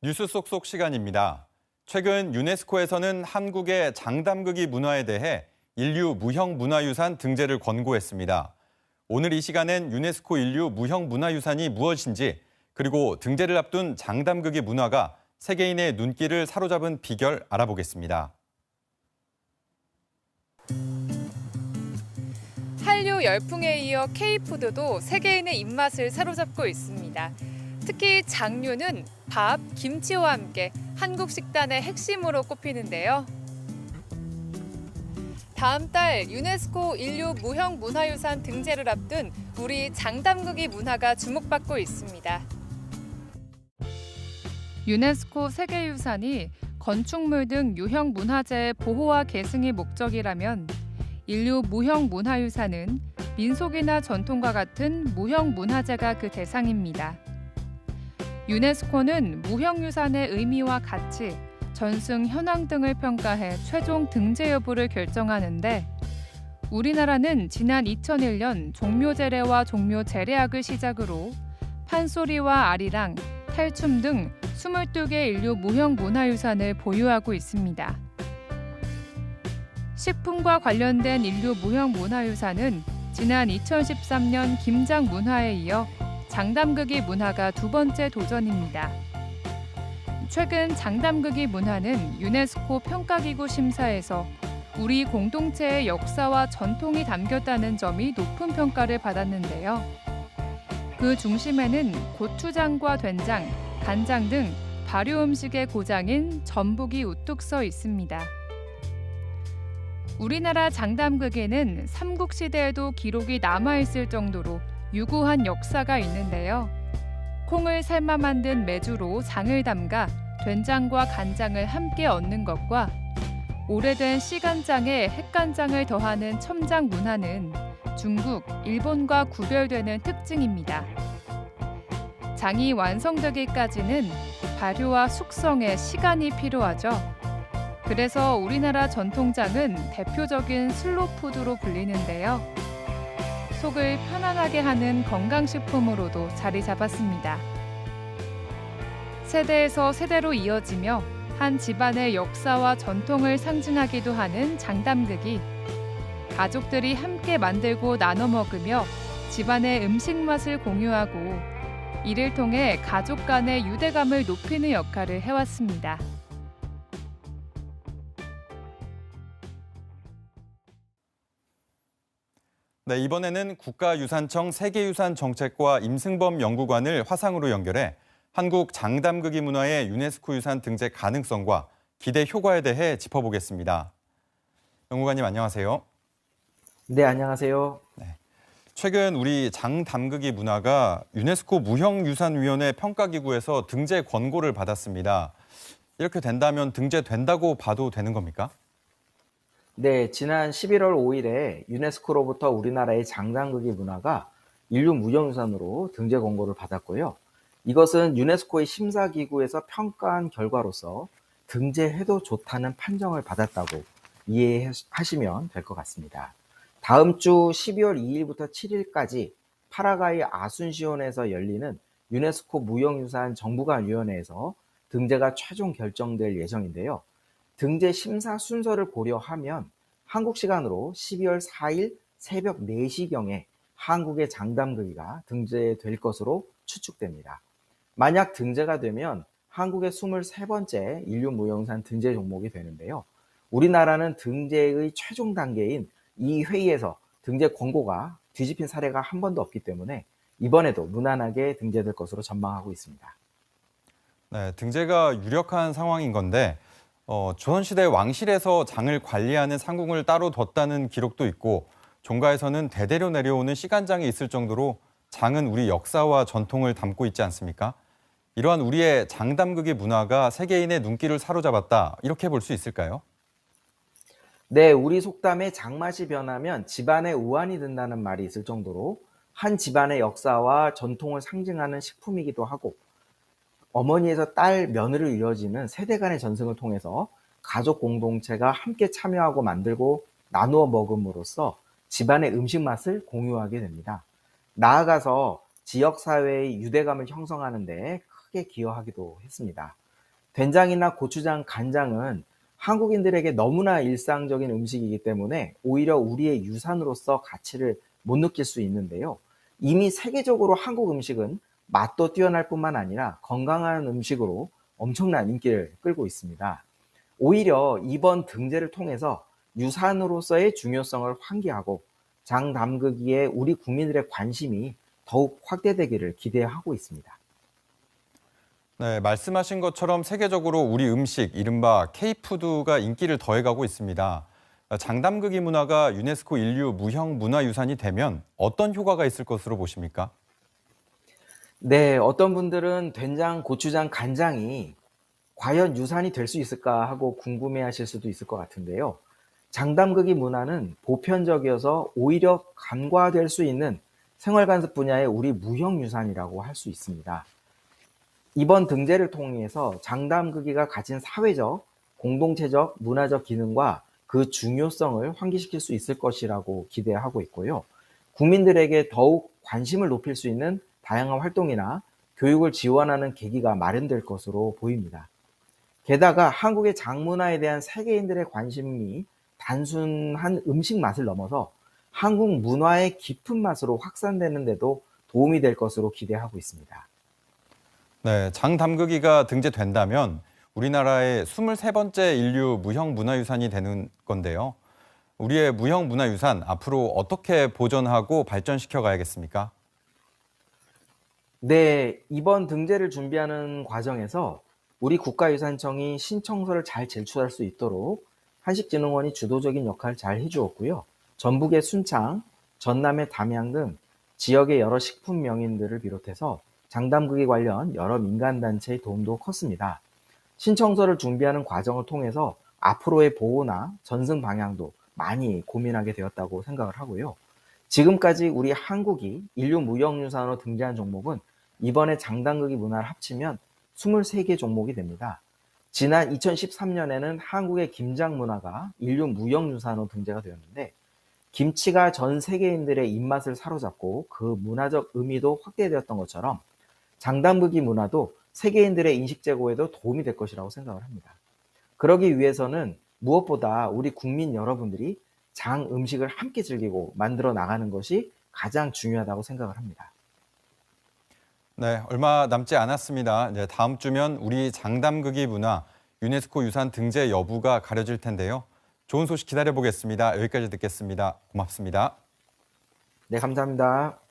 뉴스 속속 시간입니다. 최근 유네스코에서는 한국의 장담극이 문화에 대해 인류 무형문화유산 등재를 권고했습니다. 오늘 이 시간엔 유네스코 인류 무형문화유산이 무엇인지, 그리고 등재를 앞둔 장담극의 문화가 세계인의 눈길을 사로잡은 비결 알아보겠습니다. 한류 열풍에 이어 K푸드도 세계인의 입맛을 사로잡고 있습니다. 특히 장류는 밥, 김치와 함께 한국 식단의 핵심으로 꼽히는데요. 다음 달 유네스코 인류 무형문화유산 등재를 앞둔 우리 장담극의 문화가 주목받고 있습니다. 유네스코 세계유산이 건축물 등 유형 문화재의 보호와 계승이 목적이라면 인류 무형문화유산은 민속이나 전통과 같은 무형문화재가 그 대상입니다. 유네스코는 무형유산의 의미와 가치, 전승 현황 등을 평가해 최종 등재 여부를 결정하는데, 우리나라는 지난 2001년 종묘제례와 종묘제례학을 시작으로 판소리와 아리랑, 탈춤 등 22개 인류 무형문화유산을 보유하고 있습니다. 식품과 관련된 인류 무형문화유산은 지난 2013년 김장문화에 이어 장담극의 문화가 두 번째 도전입니다. 최근 장담극의 문화는 유네스코 평가기구 심사에서 우리 공동체의 역사와 전통이 담겼다는 점이 높은 평가를 받았는데요. 그 중심에는 고추장과 된장, 간장 등 발효 음식의 고장인 전복이 우뚝 서 있습니다. 우리나라 장담극에는 삼국시대에도 기록이 남아있을 정도로 유구한 역사가 있는데요. 콩을 삶아 만든 메주로 장을 담가 된장과 간장을 함께 얻는 것과 오래된 씨간장에 핵간장을 더하는 첨장 문화는 중국, 일본과 구별되는 특징입니다. 장이 완성되기까지는 발효와 숙성에 시간이 필요하죠. 그래서 우리나라 전통장은 대표적인 슬로푸드로 불리는데요. 속을 편안하게 하는 건강식품으로도 자리 잡았습니다. 세대에서 세대로 이어지며 한 집안의 역사와 전통을 상징하기도 하는 장담극이 가족들이 함께 만들고 나눠 먹으며 집안의 음식 맛을 공유하고 이를 통해 가족 간의 유대감을 높이는 역할을 해왔습니다. 네, 이번에는 국가유산청 세계유산정책과 임승범 연구관을 화상으로 연결해 한국 장담극의 문화의 유네스코 유산 등재 가능성과 기대 효과에 대해 짚어보겠습니다. 연구관님 안녕하세요. 네, 안녕하세요. 최근 우리 장담극의 문화가 유네스코 무형유산위원회 평가기구에서 등재 권고를 받았습니다. 이렇게 된다면 등재된다고 봐도 되는 겁니까? 네, 지난 11월 5일에 유네스코로부터 우리나라의 장담극의 문화가 인류 무형유산으로 등재 권고를 받았고요. 이것은 유네스코의 심사기구에서 평가한 결과로서 등재해도 좋다는 판정을 받았다고 이해하시면 될 것 같습니다. 다음 주 12월 2일부터 7일까지 파라과이 아순시온에서 열리는 유네스코 무형유산 정부간위원회에서 등재가 최종 결정될 예정인데요. 등재 심사 순서를 고려하면 한국 시간으로 12월 4일 새벽 4시경에 한국의 장담극이가 등재될 것으로 추측됩니다. 만약 등재가 되면 한국의 23번째 인류 무형유산 등재 종목이 되는데요. 우리나라는 등재의 최종 단계인 이 회의에서 등재 권고가 뒤집힌 사례가 한 번도 없기 때문에 이번에도 무난하게 등재될 것으로 전망하고 있습니다. 네, 등재가 유력한 상황인 건데 조선시대 왕실에서 장을 관리하는 상궁을 따로 뒀다는 기록도 있고 종가에서는 대대로 내려오는 씨간장이 있을 정도로 장은 우리 역사와 전통을 담고 있지 않습니까? 이러한 우리의 장담극의 문화가 세계인의 눈길을 사로잡았다, 이렇게 볼 수 있을까요? 네, 우리 속담에 장맛이 변하면 집안에 우환이 든다는 말이 있을 정도로 한 집안의 역사와 전통을 상징하는 식품이기도 하고 어머니에서 딸, 며느리로 이어지는 세대 간의 전승을 통해서 가족 공동체가 함께 참여하고 만들고 나누어 먹음으로써 집안의 음식 맛을 공유하게 됩니다. 나아가서 지역사회의 유대감을 형성하는 데 크게 기여하기도 했습니다. 된장이나 고추장, 간장은 한국인들에게 너무나 일상적인 음식이기 때문에 오히려 우리의 유산으로서 가치를 못 느낄 수 있는데요. 이미 세계적으로 한국 음식은 맛도 뛰어날 뿐만 아니라 건강한 음식으로 엄청난 인기를 끌고 있습니다. 오히려 이번 등재를 통해서 유산으로서의 중요성을 환기하고 장 담그기에 우리 국민들의 관심이 더욱 확대되기를 기대하고 있습니다. 네, 말씀하신 것처럼 세계적으로 우리 음식, 이른바 K푸드가 인기를 더해가고 있습니다. 장담그기 문화가 유네스코 인류 무형 문화유산이 되면 어떤 효과가 있을 것으로 보십니까? 네, 어떤 분들은 된장, 고추장, 간장이 과연 유산이 될 수 있을까 하고 궁금해 하실 수도 있을 것 같은데요. 장담그기 문화는 보편적이어서 오히려 간과될 수 있는 생활관습 분야의 우리 무형유산이라고 할 수 있습니다. 이번 등재를 통해서 장담그기가 가진 사회적, 공동체적, 문화적 기능과 그 중요성을 환기시킬 수 있을 것이라고 기대하고 있고요. 국민들에게 더욱 관심을 높일 수 있는 다양한 활동이나 교육을 지원하는 계기가 마련될 것으로 보입니다. 게다가 한국의 장문화에 대한 세계인들의 관심이 단순한 음식 맛을 넘어서 한국 문화의 깊은 맛으로 확산되는 데도 도움이 될 것으로 기대하고 있습니다. 네, 장담그기가 등재된다면 우리나라의 23번째 인류 무형 문화유산이 되는 건데요. 우리의 무형 문화유산 앞으로 어떻게 보존하고 발전시켜 가야겠습니까? 네, 이번 등재를 준비하는 과정에서 우리 국가유산청이 신청서를 잘 제출할 수 있도록 한식진흥원이 주도적인 역할을 잘 해주었고요. 전북의 순창, 전남의 담양 등 지역의 여러 식품 명인들을 비롯해서 장담그기 관련 여러 민간단체의 도움도 컸습니다. 신청서를 준비하는 과정을 통해서 앞으로의 보호나 전승 방향도 많이 고민하게 되었다고 생각을 하고요. 지금까지 우리 한국이 인류 무형유산으로 등재한 종목은 이번에 장담그기 문화를 합치면 23개 종목이 됩니다. 지난 2013년에는 한국의 김장 문화가 인류 무형유산으로 등재가 되었는데 김치가 전 세계인들의 입맛을 사로잡고 그 문화적 의미도 확대되었던 것처럼 장담그기 문화도 세계인들의 인식 제고에도 도움이 될 것이라고 생각을 합니다. 그러기 위해서는 무엇보다 우리 국민 여러분들이 장 음식을 함께 즐기고 만들어 나가는 것이 가장 중요하다고 생각을 합니다. 네, 얼마 남지 않았습니다. 이제 다음 주면 우리 장담그기 문화 유네스코 유산 등재 여부가 가려질 텐데요. 좋은 소식 기다려보겠습니다. 여기까지 듣겠습니다. 고맙습니다. 네, 감사합니다.